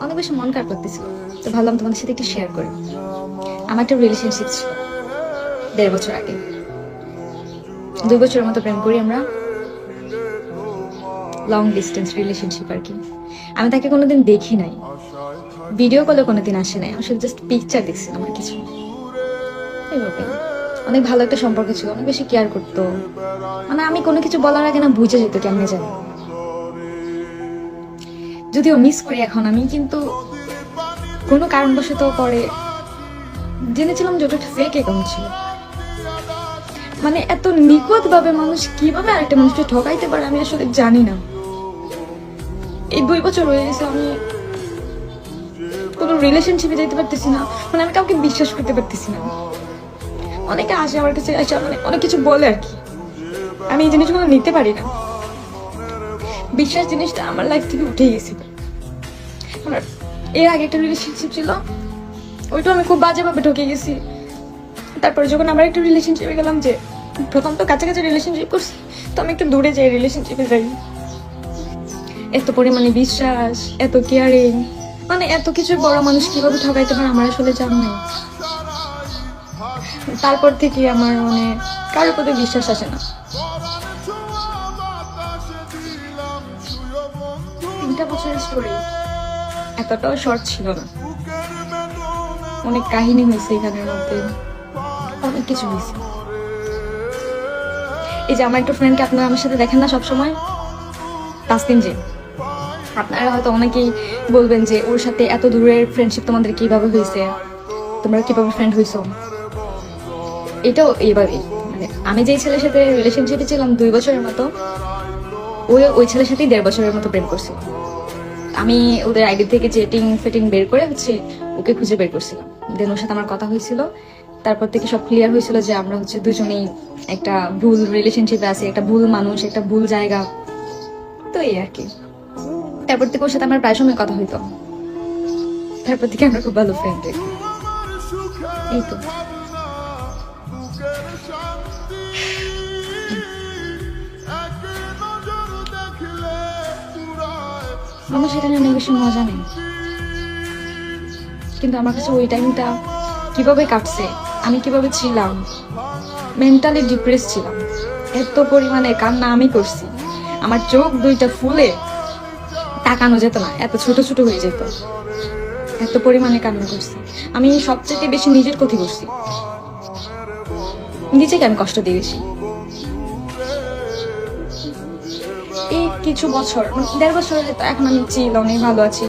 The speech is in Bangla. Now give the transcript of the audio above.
অনেক বেশি মন খারাপ লাগতেছিল, তো ভাবলাম তোমাদের সাথে একটু শেয়ার করি। আমার একটা রিলেশনশিপ ছিল 1.5 বছর আগে। 2 বছরের মতো প্রেম করি আমরা, লং ডিস্টেন্স রিলেশনশিপ আর কি। আমি তাকে কোনোদিন দেখি নাই, ভিডিও কলে কোনোদিন আসে নাই, আমি শুধু জাস্ট পিকচার দেখছিলাম আর কিছু। এইভাবে অনেক ভালো একটা সম্পর্ক ছিল, অনেক বেশি কেয়ার করতো। মানে আমি কোনো কিছু বলার আগে না বুঝে যেত কেমনে জানি। যদিও মিস করি এখন আমি, কিন্তু কোনো কারণবশত পরে জেনেছিলাম যে ওটা একটা ফেক অ্যাকাউন্ট ছিল। মানে এত নিখুঁত ভাবে মানুষ কিভাবে আরেকটা মানুষকে ঠকাইতে পারে আমি আসলে জানি না। এই 2 বছর হয়ে গেছে আমি কোনো রিলেশনশিপে যেতে পারতেছি না, মানে আমি কাউকে বিশ্বাস করতে পারতেছি না। অনেকে আসে আমার কাছে, আসে মানে অনেক কিছু বলে আর কি, আমি এই জিনিসগুলো নিতে পারি না। বিশ্বাস জিনিসটা আমার লাইফ থেকে উঠে গেছিল। আমার এর আগে একটা রিলেশনশিপ ছিল, ওইটাও আমি খুব বাজেভাবে ঠকে গেছি। তারপরে যখন আমার একটা রিলেশনশিপে গেলাম, যে প্রথম তো কাছাকাছি রিলেশনশিপ করছি, তো আমি একটু দূরে যাই, রিলেশনশিপে যাই। এত পরিমাণে বিশ্বাস, এত কেয়ারিং, মানে এত কিছু বড় মানুষ কিভাবে ঠকাইতে পারে আমার আসলে জানা নাই। তারপর থেকে আমার মানে কারোর প্রতি বিশ্বাস আসে না। 3টা বছরের স্টোরি এতটাও শর্ট ছিল না, অনেক কাহিনী হয়েছে এখানের মধ্যে, অনেক কিছু হয়েছে। এই যে আমার একটা ফ্রেন্ডকে আপনারা আমার সাথে দেখেন না সবসময়, তাসলিম, যে আপনারা হয়তো অনেকেই বলবেন যে ওর সাথে এত দূরের ফ্রেন্ডশিপ তোমাদের কিভাবে হয়েছে, তোমরা কিভাবে ফ্রেন্ড হয়েছো। এটাও এইভাবে, মানে আমি যেই ছেলের সাথে রিলেশনশিপে ছিলাম 2 বছরের মতো, ওই ছেলের সাথেই 1.5 বছরের মতো প্রেম করছিল। আমি ওদের আইডি থেকে চেটিং ফেটিং বের করে হচ্ছে ওকে খুঁজে বের করছিলাম। দেন ওর সাথে আমার কথা হয়েছিল, তারপর থেকে সব ক্লিয়ার হয়েছিল যে আমরা হচ্ছে দুজনেই একটা ভুল রিলেশনশিপে আছি, একটা ভুল মানুষ, একটা ভুল জায়গা। তো এই আর কি। তারপর থেকে ওর সাথে আমার প্রায় সময় কথা হইতো, তারপর থেকে আমরা খুব ভালো ফ্রেন্ড। এই তো। আমার সেটা নিয়ে অনেক বেশি মজা নেই, কিন্তু আমার কাছে ওই টাইমটা কিভাবে কাটছে, আমি কিভাবে ছিলাম, মেন্টালি ডিপ্রেস ছিলাম। এত পরিমাণে কান্না আমি করছি, আমার চোখ দুইটা ফুলে তাকানো যেত না, এত ছোট ছোট হয়ে যেত। এত পরিমাণে কান্না করছি আমি, সবচেয়ে বেশি নিজের ক্ষতি করছি, নিজেকে আমি কষ্ট দিয়ে বেশি। এই কিছু বছর, 1.5 বছর, এখন আমি চিল, অনেক ভালো আছি,